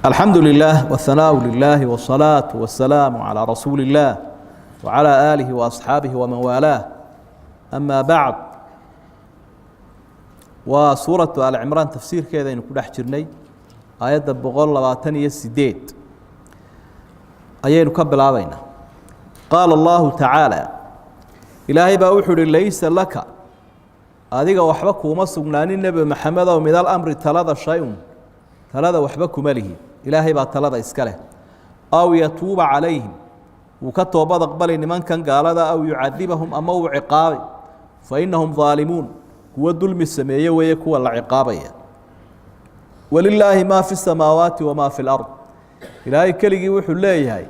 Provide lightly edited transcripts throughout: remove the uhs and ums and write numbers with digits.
الحمد لله والثناء لله والصلاة والسلام على رسول الله وعلى آله وأصحابه ومن والاه أما بعد وسورة آل عمران تفسير كذا إنه كل حجرني آيات بقول لباتني السديد أيين كبل علينا قال الله تعالى إلهي بأوحر ليس لك هذه وحبك ومسجنان النبي محمد ومن الأمر ثلاثة شيء ثلاثة وحبك ماله إلهي بقى ثلاثة إسكاله أو يتوب عليهم وكتب قبل من كان قال هذا أو يعذبهم أمو عقاب فإنهم ظالمون هو الظلم السمية ويكون العقابية ولله ما في السماوات وما في الأرض إلهي كلي وحو الله هاي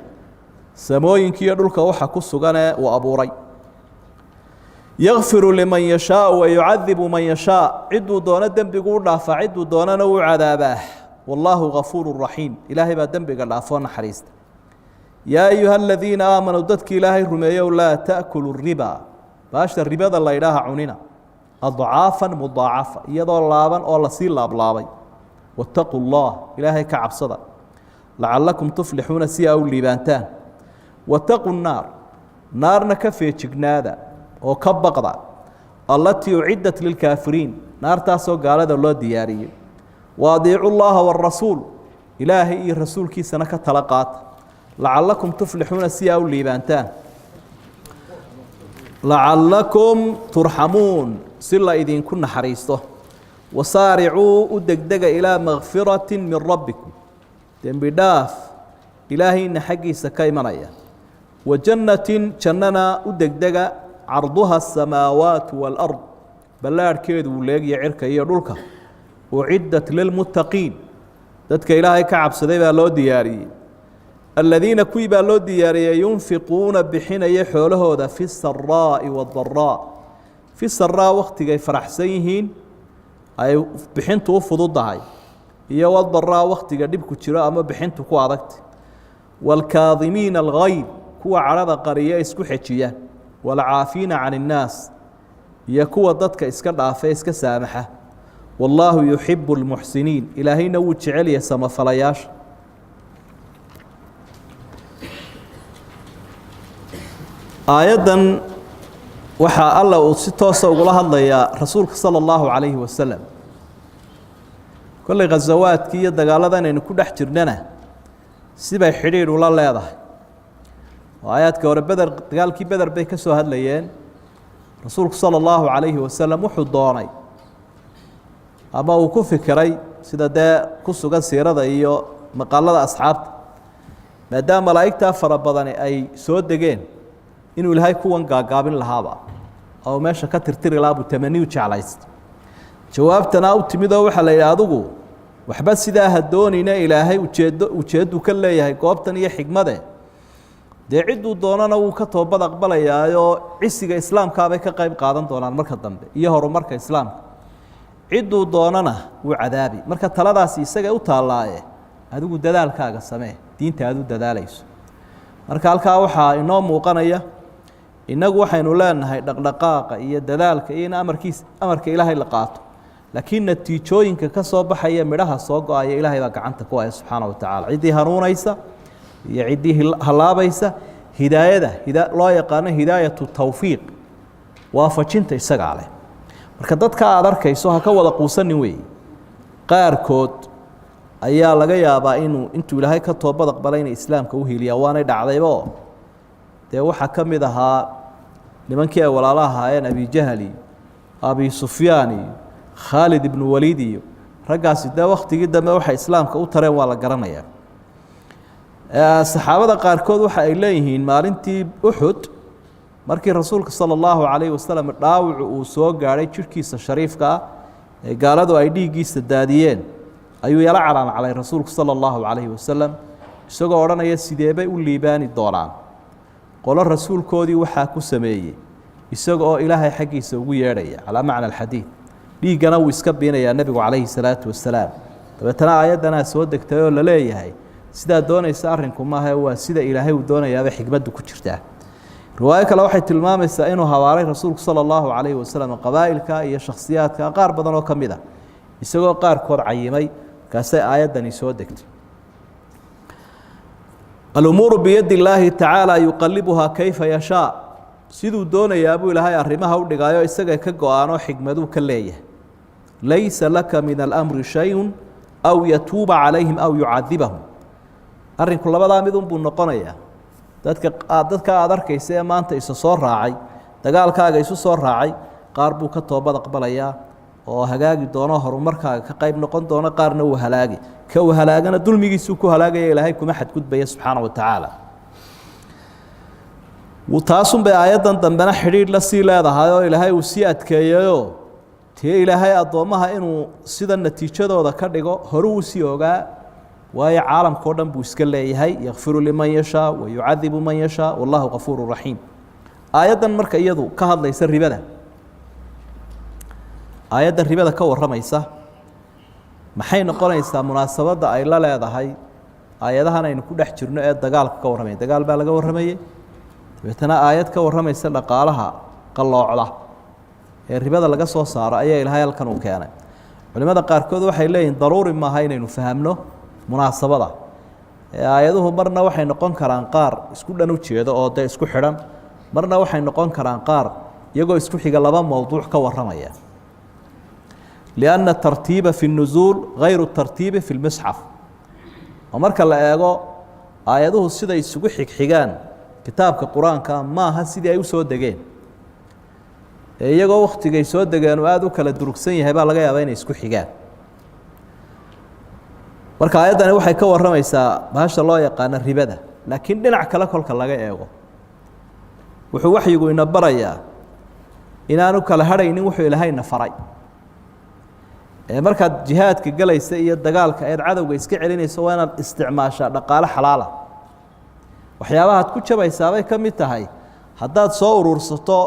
سموين كي يدلك وحكو السجناء وأبوري يغفر لمن يشاء ويعذب من يشاء عدوا دون الدم بيقول فعدوا دون نوع عذابه والله غفور رحيم إلهي بدم بيقول عفوا حريست يا أيها الذين آمنوا ضدك إلهي رميه ولا تأكلوا الربا باش الربا ذا الله إله عننا أضعافا مضاعفة يضع اللابا أو لسيل لابلابي واتقوا الله إلهي كعب صدق لعلكم تفلحون سيئا الليبانتان واتقوا النار نار نكفي تشجنادا وكبقضا التي أعدت للكافرين نار تاسو قال هذا الله دياري واضيعوا الله والرسول إلهي الرسول كي سنك تلقات لعلكم تفلحون سيئا الليبانتان لعلكم ترحمون سلا إذن كنا حريصته وصارعوا أدقدق إلى مغفرة من ربكم تنبداف إلهي إن حقي سكاي مريا وجنة جننا أدقدق عرضها السماوات والأرض بلار كيد ولاقي عركة يدولك وعدت للمتقين ذاتك إلهي كعب سديبا لو دياري الذين كويبا لو دياري ينفقون بحين يحوله ذا في السراء والضراء في السراء وقت جاي فرح سيهين أي بحين توفضوا الضعي هي والضراء وقت جديب كتيرا أما بحين تكو عضكت والكاظمين الغيظ كو عرض قرية اسكو حجية والعافين عن الناس يكو ضدك اسكر عافية اسك سامحة والله يحب المحسنين إلهي نوتش عليا سما فلياش آيادا وحا الله ستوسا وقلها الله يا رسولك صلى الله عليه وسلم كل غزوات كي يدقال إن كل حجرنا سيبا حرير ولا لا يضح وآيات كور بدر قال كي بدر بيكسو هالليين رسولك صلى الله عليه وسلم وحد دوني أما وكف فكري سيدا دا كسو قد سيرا إيو مقالة أصحاب ما دام ملائكة فربضاني أي سود دقين إنه الهاي كوان قابين لهابا أو ماشا كترتري لابو تمانيو تشعلايست جوابتنا أو تميدو وحا ليادوغو وحبا سيدا هدونينا إلهي وجهدو كلا يهي قوابتنا يا حكمة dee ciduu doonana wuu ka toobad aqbalayaayo cisiga islaamka bay ka qayb qaadan doonaan marka dambe iyo horumarka islaamka ciduu doonana wuu cadaabi marka taladaasi isaga u taalaaye adigu dadaalkaaga samee diinta aad u dadaalayso marka halka waxa inoo muuqanaya inagu waxaynu leenahay dhaqdhaqaaqa iyo dadaalka iyo amarka Ilaahay la qaato laakiin natiijooyinka ka soo baxaya midhaha soo go'aya Ilaahay baa gacanta ku haya subhanahu wa ta'ala cidii hanuunaysa يعديه هلابيسا هداية لا يقانا هداية التوفيق وافجنت يساق عليه marka dadka aad arkayso ha ka wada quusan weey qaar kood ayaa laga yaabaa intuu Ilaahay ka toobad aqbalayna islaamka u heliya waana dhacdayba waxa kamid ahaa nimankii ay walaalaha ahaayeen Abi Jahli Abi Sufyaan Khalid ibn Walid ragaasi waqtigii dambe waxa islaamka u tareen waa la garanayaa saxaabada qaarkood waxa ay leeyihiin maalintii Uhud markii rasuulka sallallahu alayhi wasallam dhaawac uu soo gaaray jirkiisa shariifka ee gaaladu ay dhiigiisa daadiyeen ayuu yala calaan calay rasuulka sallallahu alayhi wasallam isagoo oranaya sideebay u liibaani doonaan qolo rasuulkoodii waxa ku sameeyay isagoo Ilaahay xaqiisa ugu yeedhaya ala macna alhadiith dhiigana uu iska beenaya nabiga alayhi salaatu wasalaam dabeetana aayadana soo degtay oo la leeyahay sida doonaysa arrinku maaha waa sida Ilaahay uu doonayaa xigmadu ku jirtaa riwaayad kale waxay tilmaamaysaa inuu hawaaray rasuulku sallallahu alayhi wasallam qabaa'ilka iyo shakhsiyaadka qaar badan oo kamida isagoo qaar koor cayimay kaasay aayadani soo degtay الأمور بيد الله تعالى يقلبها كيف يشاء سيدو دون يا أبو إلهي أرمها ودقايا إساقا كقوانو حكمدو كالليه ليس لك من الأمر شيء أو يتوب عليهم أو يعذبهم أرين كل بدا مدن بنقنيا dadka aad arkaysa maanta isa soo raacay dagaalkaaga isu soo raacay qaar buu ka toobad aqbalaya oo hagaagi doono horumarkaaga ka qayb noqon doona qaarna uu halaagi ka uu halaagana dulmigiisu ku halaagaya ilaahay kuma xad gudbaya subhanahu wa ta'ala وتاسم بآيات دنبنا حرير لسيلة هذا إلهي وسيات كيايو تي إلهي أضمها إنه سيدا النتيجة ده ذكره هروسي وجا وهي عالم كردم بوسكله هي يغفر لمن يشاء ويعذب من يشاء والله غفور رحيم آيات مرك يدو كهذا ليس الربا آيات الربا كور رميسة ما حين قرنيسة مناسبة أي لا هذا هاي آياتها أنا نكون نحجرنا الدجال كور رمي الدجال بالجور رمي بتنا آيات كور رميسة لقالها قالوا على الربا لقى صار أي الهاي الكانوا كانوا ولماذا قاركود وحي لين ضروري ما هاي نفهمه munaasabada aayaduhu marna waxay noqon karaan qaar isku dhan u jeedo oo de isku xiran marna waxay noqon karaan qaar iyagoo isku xiga laba mowduuc ka waramaya لأن الترتيب في النزول غير الترتيب في المصحف ومرka la eego aayaduhu sida isugu xigxigaan kitaabka quraanka ma aha sidii ay u soo dageen iyagoo waqtigay soo dageen oo aad u kala durugsan yahay baa laga yaabaa inay isku xigaan marka aayadani waxay ka waramaysaa baasha loo yaqaan ribada laakiin dhinac kale kolka laga eego wuxuu waxyigu ina barayaa inaanu kala haraynin wuxuu ilaahayna faray marka jihaadka galaysa iyo dagaalka ay cadawga iska celinayso waa inaad isticmaashaa dhaqaale xalaala waxyaabaha aad ku jabaysaa bay ka mid tahay haddaad soo urursato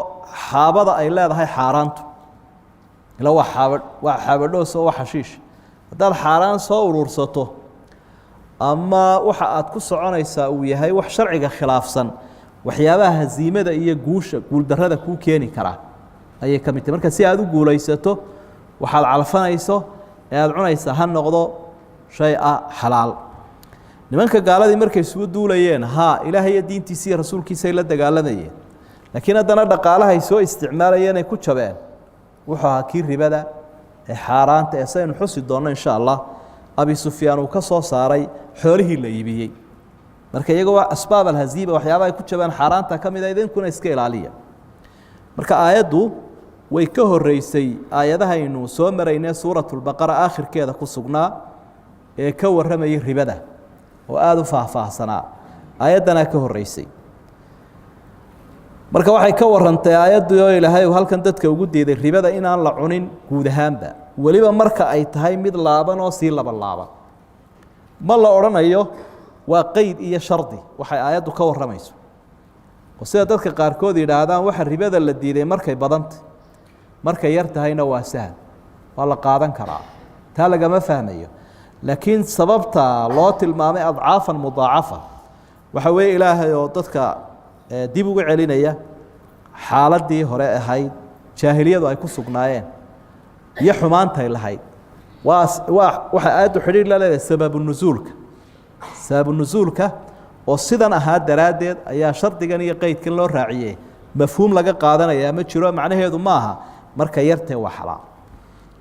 xaabada ay leedahay xaaraantu ila waa xaabadhoos oo xashiish haddaad xaaraan soo urursato ama waxa aad ku soconaysaa uu yahay wax sharciga khilaafsan waxyaabaha haziimada iyo guuldarrada kuu keeni kara ayay ka mid tahay marka si aad u guulaysato waxaad calfanayso ee aad cunaysaa ha noqdo shay xalaal nimanka gaaladii markay isugu duulayeen ilaahay iyo diintiisa iyo rasuulkiisa ay la dagaalamayeen laakiin haddana dhaqaalaha ay soo isticmaalayeen ay ku jabeen wuxuu ahaa kii ribada حارانت إنسان حسي دونا إن شاء الله أبي سفيان وكسر صاري حوله اللي يبيه مركا يجوا أسباب الهزيمة وحيابا يكون شبان حارانت كم إذا إذن كنا إسكيل عليا مركا آيات دو ويكهر الرئيسي آياتها إنه سومرينا سورة البقرة آخر كذا قصقنا كور رمي الربا وآدو فاه صنع آياتنا كهر الرئيسي marka waxay ka warantay aayadu ilaahay halkan dadka ugu diiday ribada in aan la cunin guud ahaanba waliba marka ay tahay mid laaban oo si laba laaban ma la oranayo waa qeyd iyo shardi waxay aayadu ka waramayso oo sida dadka qaar kood yiraahdaan waxa ribada la diiday markay badantay markay yar tahayna waa sahal waa la qaadan karaa taa laga ma fahmayo laakiin sababta loo tilmaamay adcaafan mudaacafa waxa weey ilaahay oo dadka dib ugu celinaya xaaladii hore ahayd jaahiliyadu ay ku sugnaayeen iyo xumaantay lahayd waxa aad u xiriir la leedahay sabab nuzuulka oo sidan ahaa daraadeed ayaa shardigan iyo qeydkan loo raaciyay mafhuum laga qaadanaya ma jiro macnaheedu ma aha marka yartay waa xalaal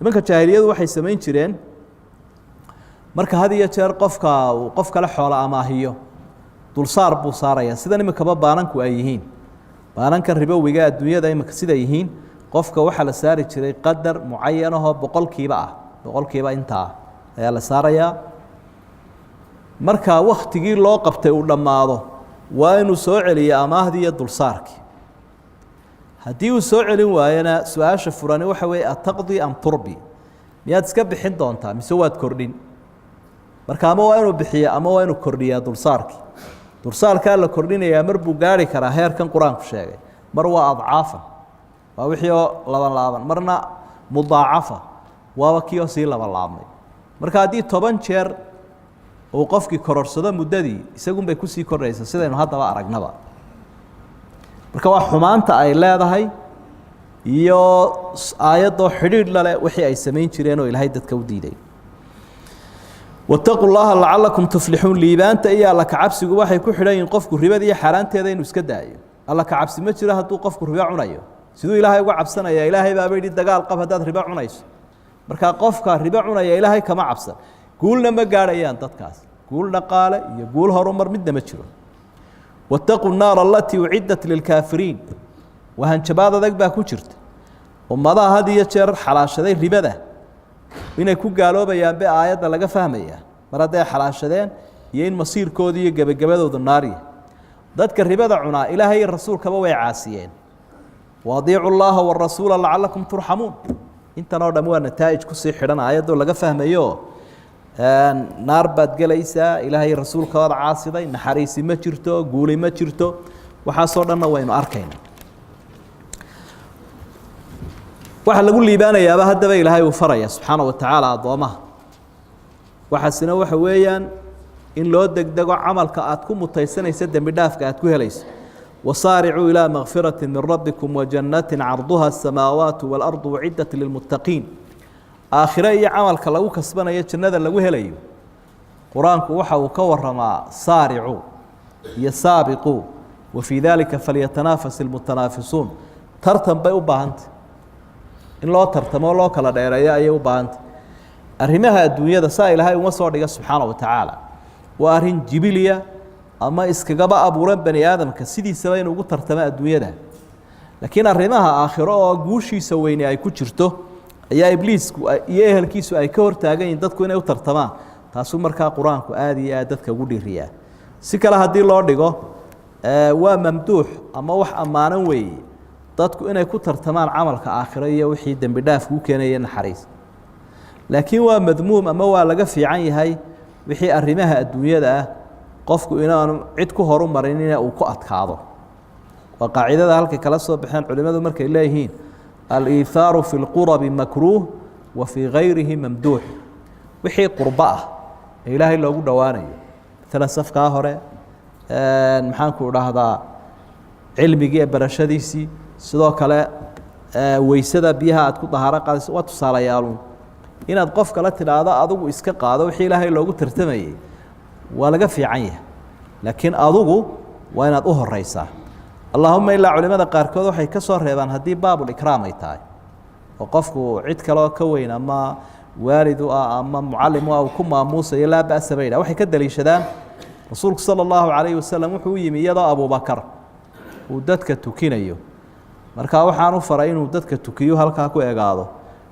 nimanka jaahiliyadu waxay sameyn jireen marka had iyo jeer qof kale xoolo amaahiyo dulsaar buu saaraya sida imikaba baananku ay yihiin baananka ribowiga adduunyada imika sida yihiin qofka waxa la saari jiray qadar muayyan ah boqolkiiba inta ayaa la saaraya marka waqtigii loo qabtay uu dhamaado waa inuu soo celiyo amaahdii iyo dulsaarkii haddii uu soo celin waayana su-aasha furani waxa weeye ataqdi am turbi miyaad iska bixin doontaa mise waad kordhin marka ama waa inuu bixiyo ama waa inuu kordhiyaa dulsaarkii dursalka la kordhinaya mar buu gaari karaa heerkan quraanku sheegay mar waa adcaafan waa wixii laaban marna mudaacafa waa kiyo si laabmay marka hadii 10 jeer oo qofkii kororsado muddadii isagu bay ku sii kordhaysaa sidaynu hadaba aragnaba marka waa xumaanta ay leedahay iyo aayado xiriir la leh wixii ay sameyn jireen oo ilaahay dadka u diiday واتقوا الله لعلكم تفلحون ليبان تأيي الله كعبسي وحي كحرين قفك الربا دي حران تيدين وسكدايو الله كعبسي ما جرى هدو قفك الربا عنايو سيدو إلهي وعبسنا يا إلهي بابيد الدقال قف هداد ربا عنايس مركا قفك الربا عنايا إلهي كما عبسنا قولنا ما قال أيان تدكاس قولنا قال يقول هرمر مدنا ما جرى واتقوا النار التي أعدت للكافرين وهن شباب ذاك باكو جرت ومضى هذه يشر حلاشدين الربا ده inay ku gaaloobayaan ba aayada laga fahmaya mar haday xalaashadeen iyo in masiirkoodii iyo gabagabadooda naariya dadka ribada cunaa ilaahay rasuulkaba way caasiyeen wadiicu allaha war rasuula la'allakum turhamuun inta noo dhamaan nataa'ij ku sii xidhan aayado laga fahmayo naar baad galaysaa ilaahay rasuulkooda caasiday naxariisi ma jirto guulay ma jirto waxa soo dhanna waynu arkaynaa waxa lagu liibaanayaa hadaba ilaahay uu faraya subhanahu wa ta'ala adoomaha waxaasina waxa weeyaan in loo degdego amalka aad ku mutaysanaysa dambi dhaafka aad ku helayso wasaari'u ila maghfiratin min rabbikum wa jannatin 'arduha as-samawati wal ardu u'iddat lil muttaqin aakhira iyo amalka lagu kasbanayo jannada lagu helayo quraanku waxa uu ka waramaa saari'u ya saabiqu wa fi dhalika falyatanafasul mutanafisun tartan bay u baahantay in loo tartamo loo kala dheereeyo ayay u baahantay arrimaha adduunyada saa ilaahay uma soo dhiga subhanahu wa ta'ala waa arin jibiliya ama iskagaba abuuran bani aadamka sidiisaba inuu ugu tartamo adduunyada laakiin arrimaha aakhiro oo guushiisa weyn ay ku jirto ayaa ibliisku iyo ehelkiisu ay ka hortaagan dadku inay u tartamaan taasoo markaa quraanku aad iyo aad dadka ugu dhiriya si kale hadii loo dhigo waa mamduux ama wax amaanan weey dadku inay ku tartamaan amalka aakhiro iyo wixii dambi dhaaf ku keenayeen naxariis laakiin waa madmuum ama waa laga fiican yahay wixii arrimaha adduunyada ah qofku inaanu cid ku horumarin in uu ku adkaado waa qaacidada halka kala soo baxeen culimadu markay leeyihiin al-iitharu fi al-qurab makruh wa fi ghayrihi mamduh wixii qurba ah ilaahay loogu dhawaanayo tala safka hore maxaan ku dhahdaa cilmiga barashadiisi sidoo kale weysada biyaha aad ku dahaaro qaadayso waa tusaalayaalun inaad qof kala tiraado adigu iska qaado wixii ilaahay loogu tartamayay waa laga fiican yahay laakiin adigu waa inaad u horeysaa allahumma illa culimada qaarkood waxay ka soo reebaan hadii baabul ikraam ay tahay oo qofku cid kale oo ka weyn ama waalidu ama muallim oo ku maamuusay la baasabayna waxay ka daliishadaan rasuulku sallallahu alayhi wasallam wuxuu yimi iyadoo Abu Bakar uu dadka tukinayo marka waxaan u faray inuu dadka tukiyo halka ku eegaado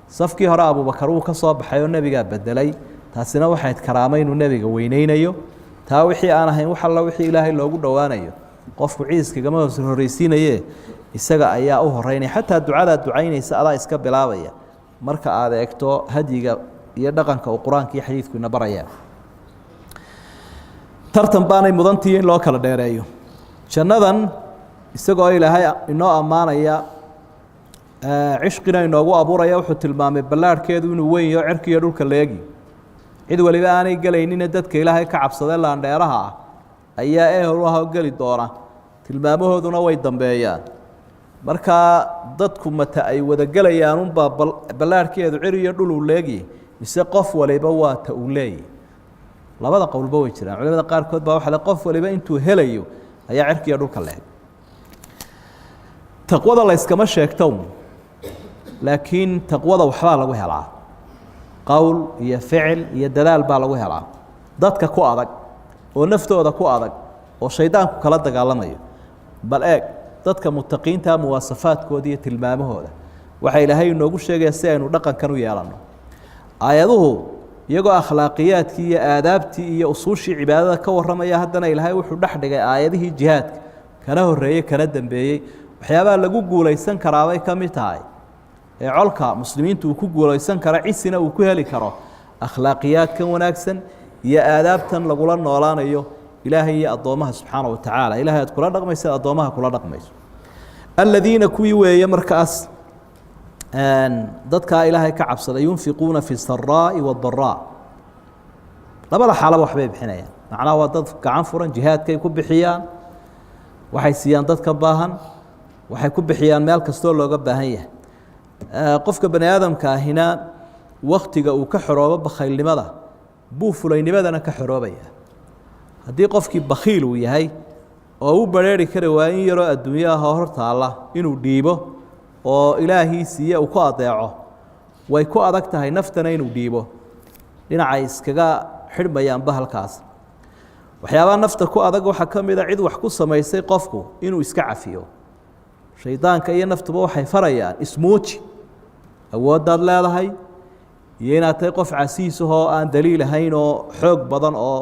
safkii hore Abu Bakar uu ka soo baxay oo nabiga bedelay taasina waxay karaamay inuu nabiga weyneynayo taa wixii aan ahayn wax alla wixii ilaahay loogu dhawaanayo qofku ciiskagama horeysiinaye isaga ayaa u horeynay xataa ducada ducaynaysa adaa iska bilaabaya marka aad eegto hadiga iyo dhaqanka uu quraanka iyo xadiisku ina barayaan tartan baanay mudantii in loo kala dheereeyo jannadan isagoo ilaahay inoo amaanaya cishqina inoogu abuuraya wuxuu tilmaamay ballaarkeedu inuu weyn yahay cirkiga dhulka leegi cid waliba aanay galaynin dadka ilaahay ka cabsaday laandheeraha ayaa eehoruha gali doona tilmaamahooduna way dambeeyaan marka dadku mata ay wada galayaan un ballaarkeedu ciriyo dhul u leegi mise qof waliba waa ta u leeyahay labada qowlba way jiraan culimada qaarkood baa waxa la qof waliba intuu helayo ayaa cirkiga dhulka leeg taqwada la iskama sheegto laakiin taqwada waxba lagu helaa qowl iyo ficil iyo dadaal baa lagu helaa dadka ku adag oo naftooda ku adag oo shaydaanku kala dagaalamayo bal eeg dadka muttaqiinta muwaasafaadkooda iyo tilmaamahooda waxa ilaahay inoogu sheegay si aynu dhaqankan u yeelano aayaduhu iyagoo akhlaaqiyaadkii iyo aadaabtii iyo usuushii cibaadada ka waramaya haddana ilaahay wuxuu dhaxdhigay aayadihii jihaadka kana horeeyay kana dambeeyay waxyaabaha lagu guulaysan karaa bay ka mid tahay ee colka muslimiintu uu ku guulaysan kara cisina uu ku heli karo akhlaaqiyaadkan wanaagsan iyo aadaabtan lagula noolaanayo ilaahay iyo adoomaha subxaanahu wa tacaala ilaahay aad kula dhaqmaysa adoomaha kula dhaqmayso aladiina kuwii weeye markaas dadka ilaahay ka cabsada yunfiquuna fi saraa'i wad-daraa labada xaalaba waxbay bixinayaan macnaha waa dad gacan furan jihaadkay ku bixiyaan waxay siiyaan dadka baahan waxay ku bixiyaan meel kastoo looga baahan yahay qofka bani aadamka ahina waqtiga uu ka xoroobo bakhaylnimada buu fulaynimadana ka xoroobaya haddii qofkii bakhiil uu yahay oo u bareeri kara waa in yaroo adduunyo ah oo hor taalla inuu dhiibo oo ilaahii siiye uu ku adeeco way ku adag tahay naftana inuu dhiibo dhinacay iskaga xidhmayaanba halkaas waxyaabaha nafta ku adag waxaa ka mid a cid wax ku samaysay qofku inuu iska cafiyo shaydaanka iyo naftuba waxay farayaan ismuuji awooddaad leedahay iyo inaad tahay qof casiisahoo aan daliil ahayn oo xoog badan oo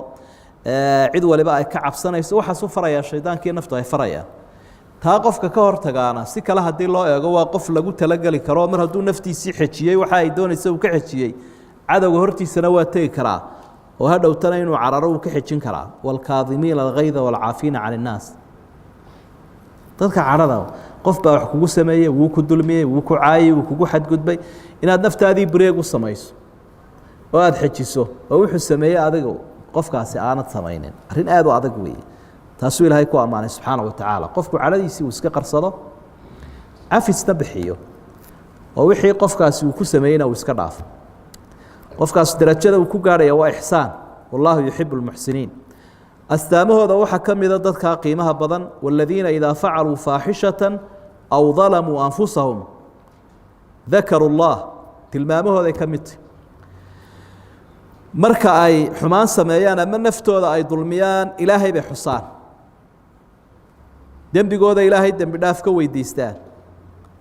cid waliba ay ka cabsanayso waxaas u farayaa shaydaanka iyo naftu ay farayaan taa qofka ka hortagaana si kale haddii loo eego waa qof lagu talageli karo mar hadduu naftiisii xejiyey waxa ay doonaysa uu ka xejiyey cadowga hortiisana waa tegi karaa oo hadhowtana inuu cararo uu ka xejin karaa waalkaadimiina algayda waalcaafiina can innaas dadka cadhada qof baa wax kugu sameeyey wuu ku dulmiyey wuu ku caayey wuu kugu xadgudbay inaad naftaadii bareeg u samayso oo aada xejiso oo wuxuu sameeyey adiga qofkaasi aanad samaynin arrin aad u adag weeye taasuu ilaahay ku ammaanay subxaana wa tacaala qofku cadhadiisii uu iska qarsado cafisna bixiyo oo wixii qofkaasi uu ku sameeyeyna uu iska dhaafo qofkaas darajada uu ku gaarhaya waa ixsaan wallaahu yuxibu lmuxsiniin astaamahooda waxaa ka mida dadkaa qiimaha badan waaladiina idaa facaluu faaxishatan aw dalamuu anfusahum dakaruu llah tilmaamahooday ka midtahy marka ay xumaan sameeyaan ama naftooda ay dulmiyaan ilaahay bay xusaan dembigooda ilaahay dembi dhaaf ka weydiistaan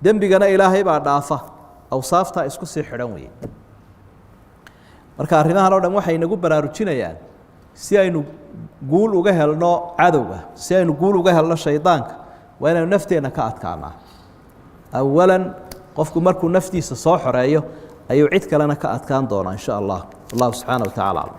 dembigana ilaahay baa dhaafa awsaaftaa isku sii xidhan weye marka arrimahan o dhan waxay inagu baraarujinayaan si aynu guul uga helno cadowga si aynu guul uga helno shaydaanka waa inaynu nafteenna ka adkaanaa awalan qofku markuu naftiisa soo xoreeyo ayuu cid kalena ka adkaan doonaa in sha allah wallahu subxaana wa tacala aclam